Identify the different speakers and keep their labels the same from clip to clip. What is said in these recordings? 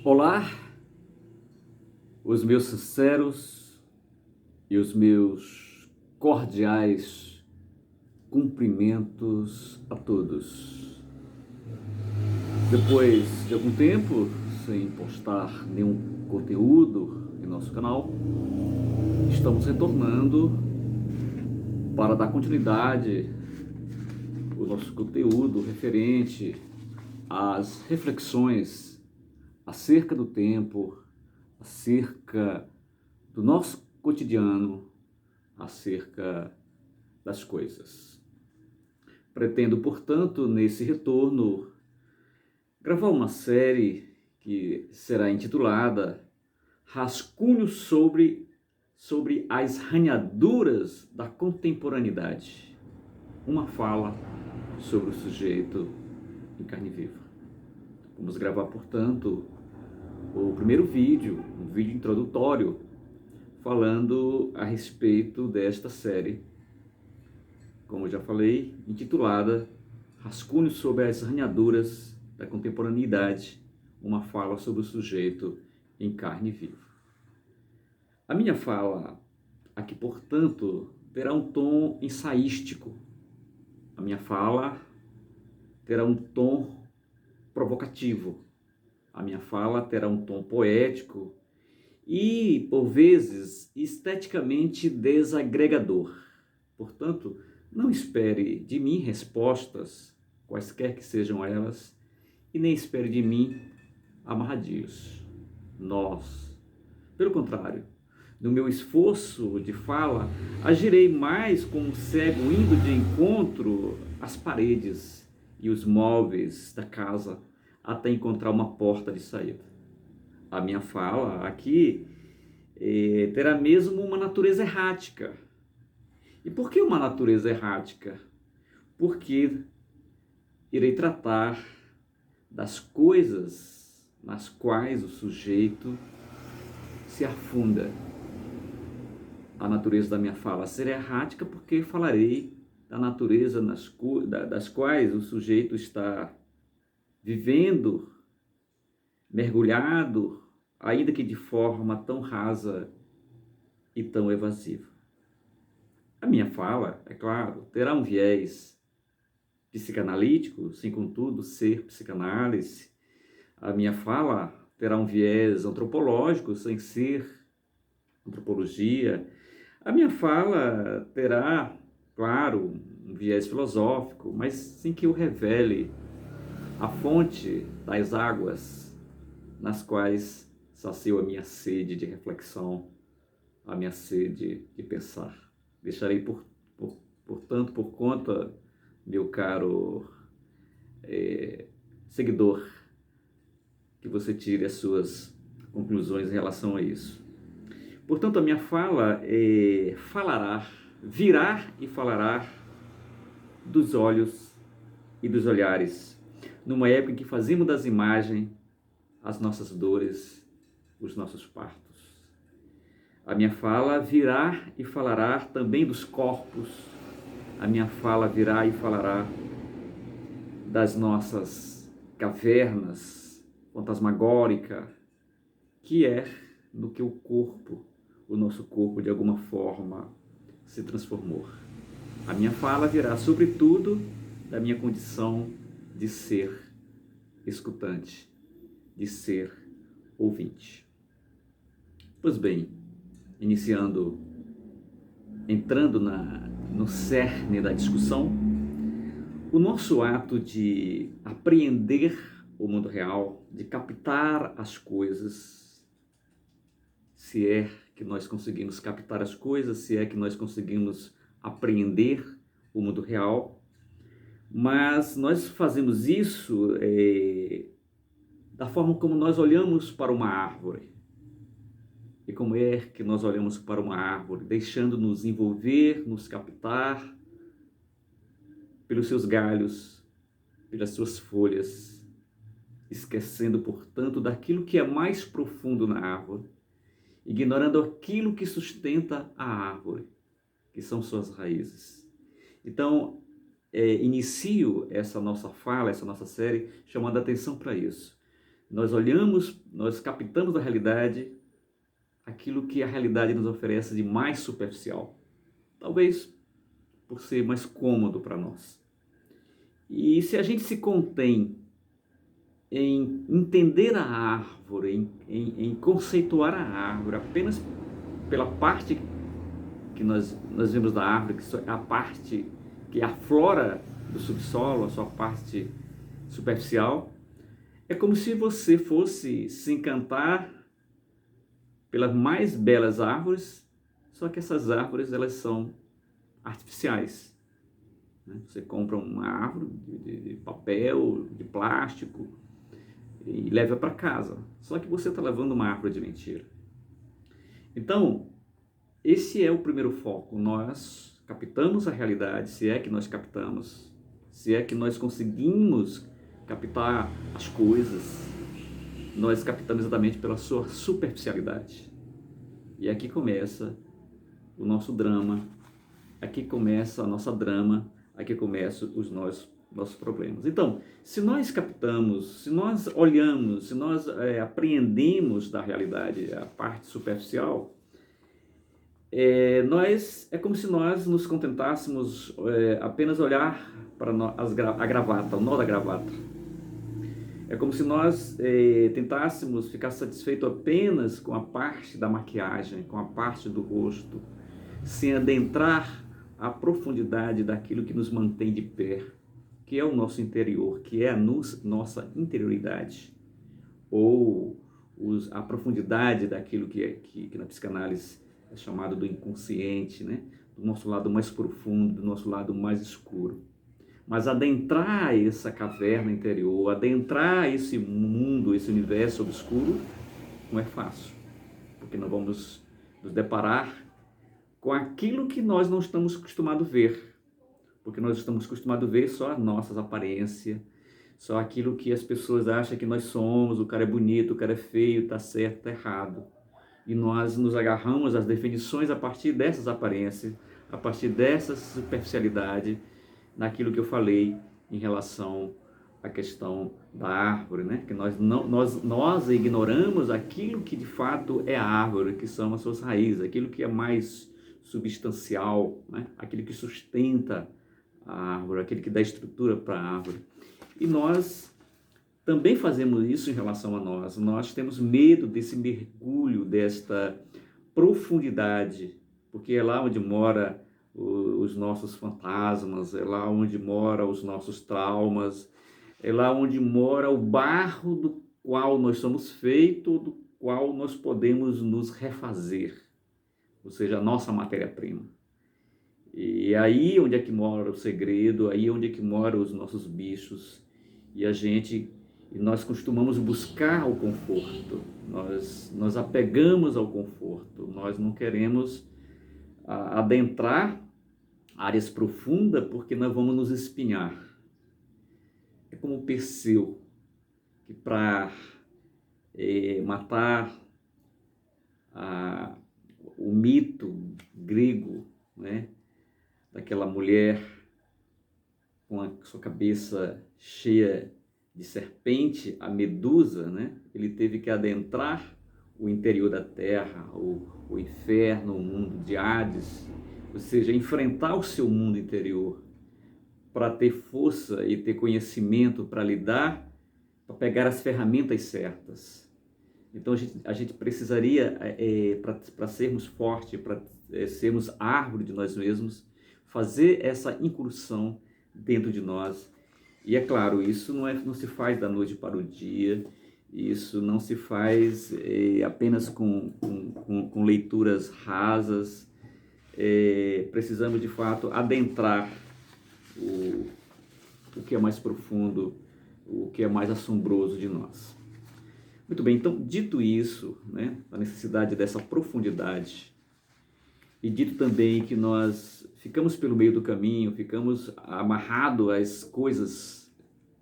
Speaker 1: Olá, os meus sinceros e os meus cordiais cumprimentos a todos. Depois de algum tempo sem postar nenhum conteúdo em nosso canal, estamos retornando para dar continuidade ao nosso conteúdo referente às reflexões acerca do tempo, acerca do nosso cotidiano, acerca das coisas. Pretendo, portanto, nesse retorno, gravar uma série que será intitulada Rascunhos sobre as ranhaduras da contemporaneidade. Uma fala sobre o sujeito em carne viva. Vamos gravar, portanto, o primeiro vídeo, um vídeo introdutório, falando a respeito desta série, como eu já falei, intitulada Rascunhos sobre as ranhaduras da contemporaneidade, uma fala sobre o sujeito em carne viva. A minha fala aqui, portanto, terá um tom ensaístico. A minha fala terá um tom provocativo. A minha fala terá um tom poético e, por vezes, esteticamente desagregador. Portanto, não espere de mim respostas, quaisquer que sejam elas, e nem espere de mim amarradios. Pelo contrário, no meu esforço de fala, agirei mais como um cego indo de encontro às paredes e os móveis da casa até encontrar uma porta de saída. A minha fala aqui terá mesmo uma natureza errática. E por que uma natureza errática? Porque irei tratar das coisas nas quais o sujeito se afunda. A natureza da minha fala será errática porque falarei da natureza das quais o sujeito está vivendo, mergulhado, ainda que de forma tão rasa e tão evasiva. A minha fala, é claro, terá um viés psicanalítico, sem contudo ser psicanálise. A minha fala terá um viés antropológico, sem ser antropologia. A minha fala terá, claro, um viés filosófico, mas sem que eu revele a fonte das águas nas quais sacio a minha sede de reflexão, a minha sede de pensar. Deixarei, portanto, por conta, meu caro seguidor, que você tire as suas conclusões em relação a isso. Portanto, a minha fala virá e falará dos olhos e dos olhares, numa época em que fazemos das imagens as nossas dores, os nossos partos. A minha fala virá e falará também dos corpos. A minha fala virá e falará das nossas cavernas fantasmagóricas, que é no que o nosso corpo, de alguma forma, se transformou. A minha fala virá, sobretudo, da minha condição de ser escutante, de ser ouvinte. Pois bem, entrando no cerne da discussão, o nosso ato de apreender o mundo real, de captar as coisas, se é que nós conseguimos captar as coisas, se é que nós conseguimos apreender o mundo real, mas nós fazemos isso da forma como nós olhamos para uma árvore. E como é que nós olhamos para uma árvore, deixando-nos envolver, nos captar pelos seus galhos, pelas suas folhas, esquecendo, portanto, daquilo que é mais profundo na árvore, ignorando aquilo que sustenta a árvore, que são suas raízes. Então, inicio essa nossa fala, essa nossa série, chamando a atenção para isso. Nós olhamos, nós captamos da realidade aquilo que a realidade nos oferece de mais superficial. Talvez por ser mais cômodo para nós. E se a gente se contém em entender a árvore, em conceituar a árvore apenas pela parte que nós vemos da árvore, que é a parte que aflora do subsolo, a sua parte superficial, é como se você fosse se encantar pelas mais belas árvores, só que essas árvores elas são artificiais. Você compra uma árvore de papel, de plástico e leva para casa, só que você está levando uma árvore de mentira. Então, esse é o primeiro foco. Nós captamos a realidade, se é que nós captamos, se é que nós conseguimos captar as coisas, nós captamos exatamente pela sua superficialidade. E aqui começa o nosso drama, aqui começa a nossa drama, aqui começam os nossos problemas. Então, se nós captamos, se nós olhamos, se nós apreendemos da realidade a parte superficial, é como se nós nos contentássemos apenas olhar para a gravata, o nó da gravata. É como se nós tentássemos ficar satisfeito apenas com a parte da maquiagem, com a parte do rosto, sem adentrar a profundidade daquilo que nos mantém de pé, que é o nosso interior, que é a nossa interioridade, ou a profundidade daquilo que na psicanálise é chamado do inconsciente, né? Do nosso lado mais profundo, do nosso lado mais escuro. Mas adentrar essa caverna interior, adentrar esse mundo, esse universo obscuro, não é fácil, porque nós vamos nos deparar com aquilo que nós não estamos acostumados a ver, porque nós estamos acostumados a ver só as nossas aparências, só aquilo que as pessoas acham que nós somos, o cara é bonito, o cara é feio, está certo, está errado. E nós nos agarramos às definições a partir dessas aparências, a partir dessa superficialidade, naquilo que eu falei em relação à questão da árvore, né? Que nós ignoramos aquilo que de fato é a árvore, que são as suas raízes, aquilo que é mais substancial, né? Aquilo que sustenta a árvore, aquilo que dá estrutura para a árvore. E nós também fazemos isso em relação a nós. Nós temos medo desse mergulho, desta profundidade, porque é lá onde mora os nossos fantasmas, é lá onde mora os nossos traumas, é lá onde mora o barro do qual nós somos feitos, do qual nós podemos nos refazer, ou seja, a nossa matéria-prima. E aí onde é que mora o segredo, aí onde é que moram os nossos bichos, e nós costumamos buscar o conforto, nós apegamos ao conforto, nós não queremos adentrar áreas profundas porque nós vamos nos espinhar. É como Perseu, que para matar o mito grego, né, daquela mulher com a sua cabeça cheia de serpente, a Medusa, né, ele teve que adentrar o interior da terra, o inferno, o mundo de Hades, ou seja, enfrentar o seu mundo interior para ter força e ter conhecimento para lidar, para pegar as ferramentas certas. Então a gente precisaria, para sermos fortes, para sermos árvore de nós mesmos, fazer essa incursão dentro de nós. E é claro, isso não se faz da noite para o dia, isso não se faz apenas com leituras rasas. Precisamos de fato adentrar o que é mais profundo, o que é mais assombroso de nós. Muito bem, então dito isso, né, a necessidade dessa profundidade, e dito também que nós ficamos pelo meio do caminho, ficamos amarrados às coisas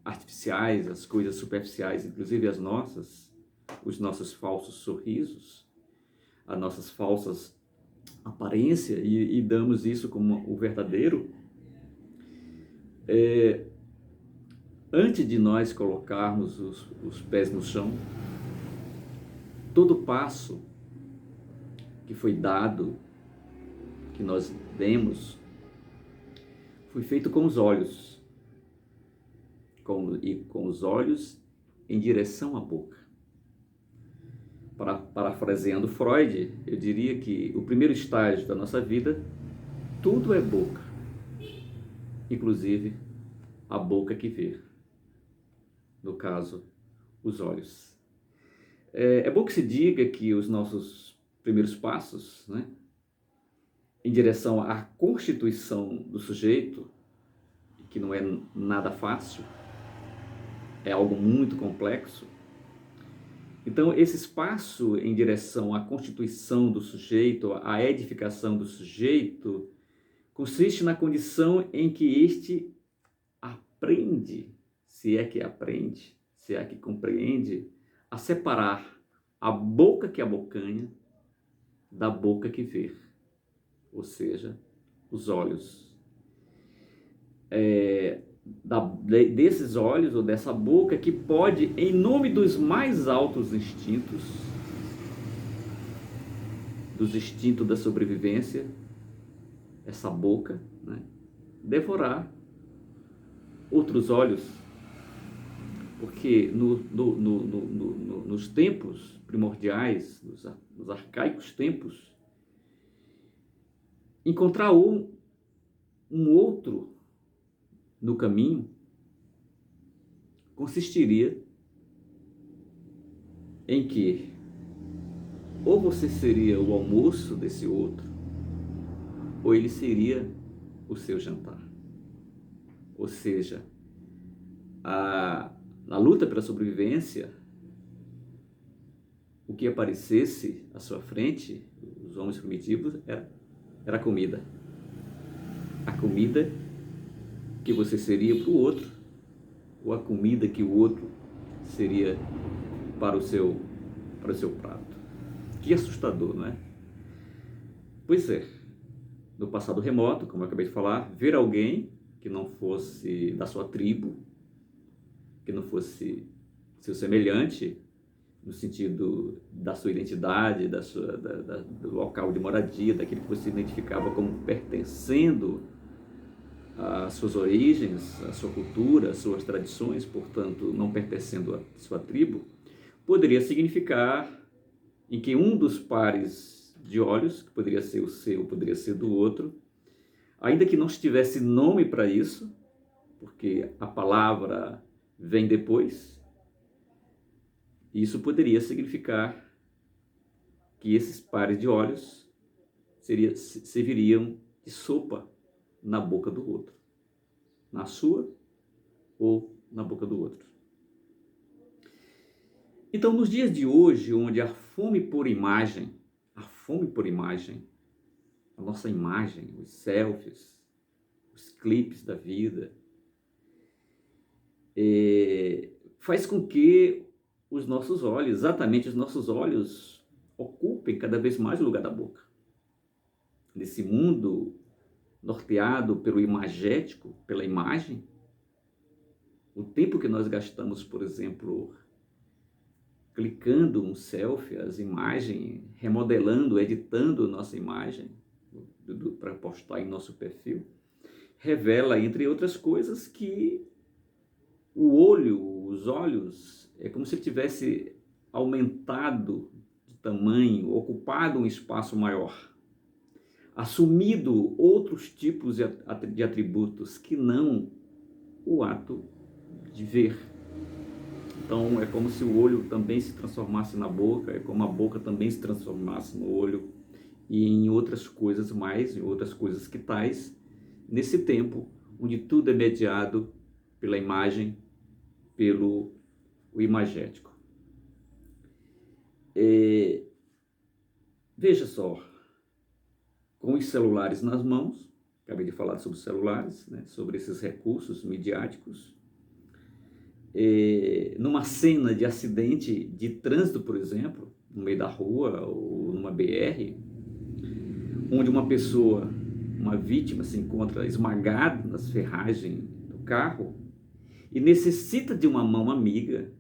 Speaker 1: artificiais, às coisas superficiais, inclusive as nossas, os nossos falsos sorrisos, as nossas falsas aparências, e damos isso como o verdadeiro. antes de nós colocarmos os pés no chão, todo passo que foi dado, que nós demos, foi feito com os olhos, com os olhos em direção à boca. Parafraseando Freud, eu diria que o primeiro estágio da nossa vida, tudo é boca, inclusive a boca que vê, no caso, os olhos. É bom que se diga que os nossos primeiros passos, né, em direção à constituição do sujeito, que não é nada fácil, é algo muito complexo. Então, esse espaço em direção à constituição do sujeito, à edificação do sujeito, consiste na condição em que este aprende, se é que compreende, a separar a boca que abocanha da boca que vê, ou seja, os olhos. Desses olhos ou dessa boca que pode, em nome dos mais altos instintos, dos instintos da sobrevivência, essa boca, né, devorar outros olhos, porque nos tempos primordiais, nos arcaicos tempos, encontrar um outro no caminho consistiria em que ou você seria o almoço desse outro, ou ele seria o seu jantar. Ou seja, na luta pela sobrevivência, o que aparecesse à sua frente, os homens primitivos, era a comida. A comida que você seria para o outro, ou a comida que o outro seria para o seu prato. Que assustador, não é? Pois é, no passado remoto, como eu acabei de falar, ver alguém que não fosse da sua tribo, que não fosse seu semelhante, no sentido da sua identidade, do local de moradia, daquele que você identificava como pertencendo às suas origens, à sua cultura, às suas tradições, portanto, não pertencendo à sua tribo, poderia significar em que um dos pares de olhos, que poderia ser o seu, poderia ser do outro, ainda que não tivesse nome para isso, porque a palavra vem depois, isso poderia significar que esses pares de olhos serviriam de sopa na boca do outro, na sua ou na boca do outro. Então, nos dias de hoje, onde a fome por imagem, a nossa imagem, os selfies, os clipes da vida, faz com que os nossos olhos, exatamente os nossos olhos, ocupem cada vez mais o lugar da boca. Nesse mundo norteado pelo imagético, pela imagem, o tempo que nós gastamos, por exemplo, clicando um selfie, as imagens, remodelando, editando nossa imagem para postar em nosso perfil, revela, entre outras coisas, que os olhos, é como se tivesse aumentado de tamanho, ocupado um espaço maior, assumido outros tipos de atributos que não o ato de ver. Então, é como se o olho também se transformasse na boca, é como a boca também se transformasse no olho e em outras coisas mais, em outras coisas que tais, nesse tempo onde tudo é mediado pela imagem, pelo imagético. Veja só, com os celulares nas mãos, acabei de falar sobre os celulares, né, sobre esses recursos midiáticos, numa cena de acidente de trânsito, por exemplo, no meio da rua ou numa BR, onde uma vítima se encontra esmagada nas ferragens do carro, e necessita de uma mão amiga,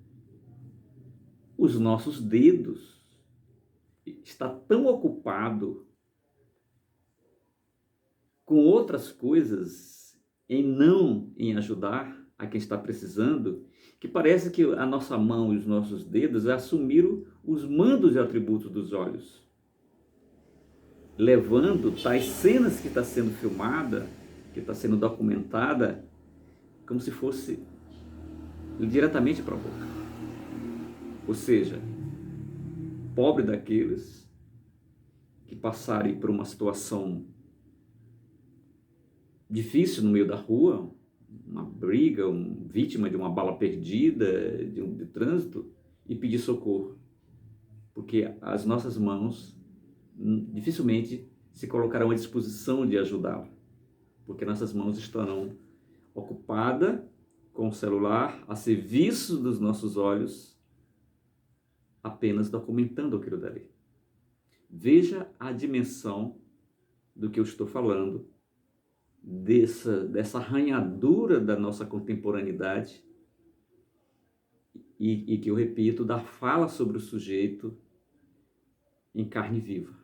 Speaker 1: os nossos dedos está tão ocupado com outras coisas em ajudar a quem está precisando, que parece que a nossa mão e os nossos dedos assumiram os mandos e atributos dos olhos, levando tais cenas que está sendo filmada, que está sendo documentada, como se fosse diretamente para a boca. Ou seja, pobre daqueles que passarem por uma situação difícil no meio da rua, uma briga, vítima de uma bala perdida, de trânsito, e pedir socorro. Porque as nossas mãos dificilmente se colocarão à disposição de ajudá-lo, porque nossas mãos estarão ocupadas com o celular, a serviço dos nossos olhos, apenas documentando aquilo dali. Veja a dimensão do que eu estou falando, dessa arranhadura da nossa contemporaneidade e que eu repito, da fala sobre o sujeito em carne viva,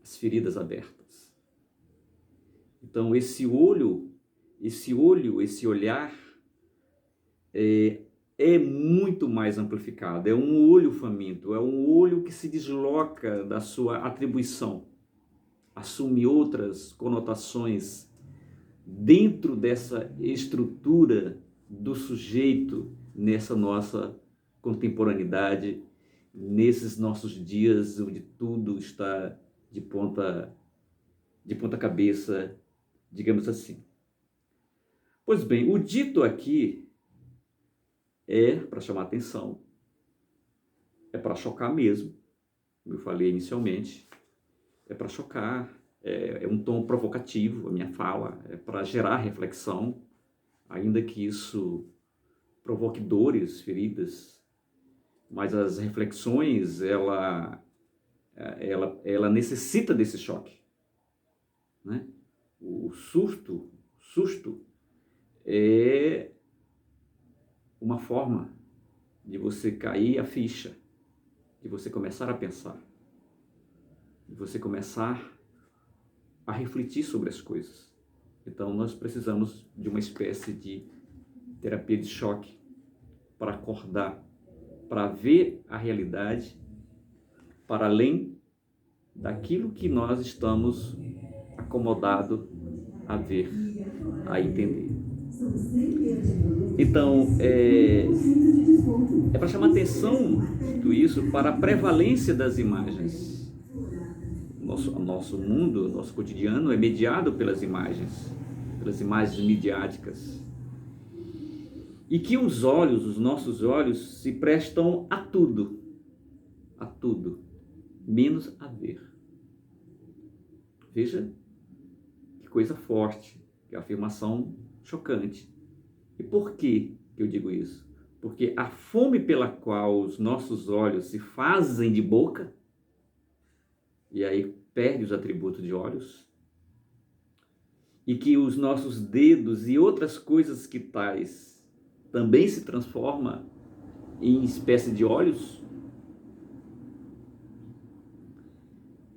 Speaker 1: as feridas abertas. Então esse olhar é muito mais amplificado, é um olho faminto, é um olho que se desloca da sua atribuição, assume outras conotações dentro dessa estrutura do sujeito nessa nossa contemporaneidade, nesses nossos dias onde tudo está de ponta cabeça, digamos assim. Pois bem, o dito aqui é para chamar atenção, é para chocar mesmo, como eu falei inicialmente, é para chocar, é um tom provocativo, a minha fala, é para gerar reflexão, ainda que isso provoque dores, feridas, mas as reflexões, ela necessita desse choque, né? O susto é uma forma de você cair a ficha, de você começar a pensar, de você começar a refletir sobre as coisas. Então nós precisamos de uma espécie de terapia de choque para acordar, para ver a realidade para além daquilo que nós estamos acomodados a ver, a entender. Então, é para chamar atenção, tudo isso, para a prevalência das imagens. Nosso mundo, nosso cotidiano é mediado pelas imagens midiáticas. E que os nossos olhos, se prestam a tudo, menos a ver. Veja que coisa forte, que afirmação chocante. E por que eu digo isso? Porque a fome pela qual os nossos olhos se fazem de boca, e aí perde os atributos de olhos, e que os nossos dedos e outras coisas que tais também se transforma em espécie de olhos,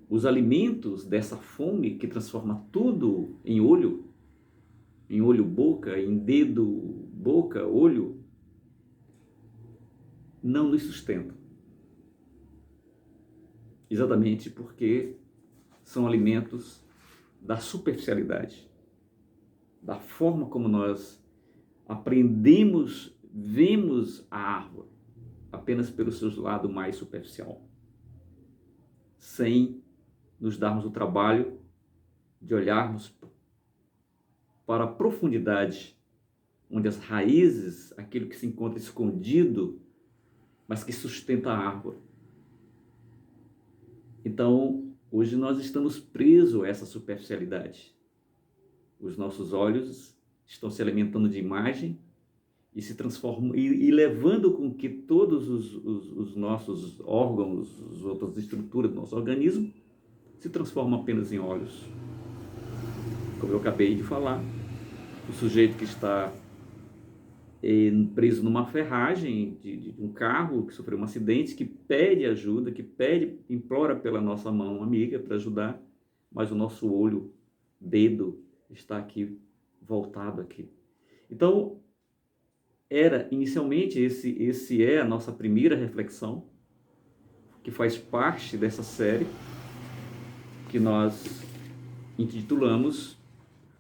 Speaker 1: os alimentos dessa fome que transforma tudo em olho, boca, em dedo, boca, olho, não nos sustentam. Exatamente porque são alimentos da superficialidade, da forma como nós aprendemos, vemos a árvore apenas pelo seu lado mais superficial, sem nos darmos o trabalho de olharmos para a profundidade, onde as raízes, aquilo que se encontra escondido, mas que sustenta a árvore. Então, hoje nós estamos presos a essa superficialidade. Os nossos olhos estão se alimentando de imagem e se transformam, e levando com que todos os nossos órgãos, as outras estruturas do nosso organismo, se transformam apenas em olhos. Como eu acabei de falar, o sujeito que está preso numa ferragem de um carro que sofreu um acidente, que pede ajuda, implora pela nossa mão amiga para ajudar, mas o nosso olho, dedo, está aqui, voltado aqui. Então, inicialmente, esse é a nossa primeira reflexão, que faz parte dessa série, que nós intitulamos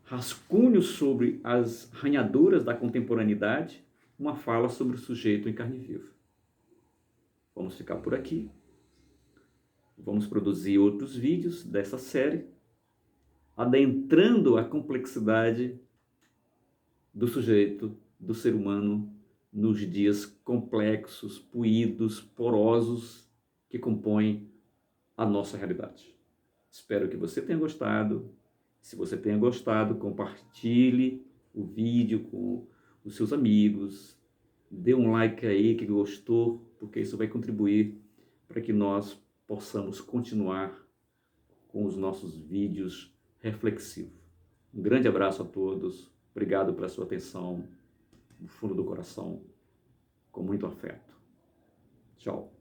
Speaker 1: Rascunhos sobre as ranhaduras da contemporaneidade, uma fala sobre o sujeito em carne viva. Vamos ficar por aqui. Vamos produzir outros vídeos dessa série, adentrando a complexidade do sujeito, do ser humano, nos dias complexos, puídos, porosos que compõem a nossa realidade. Espero que você tenha gostado. Se você tenha gostado, compartilhe o vídeo com os seus amigos. Dê um like aí que gostou, porque isso vai contribuir para que nós possamos continuar com os nossos vídeos reflexivos. Um grande abraço a todos. Obrigado pela sua atenção, do fundo do coração, com muito afeto. Tchau.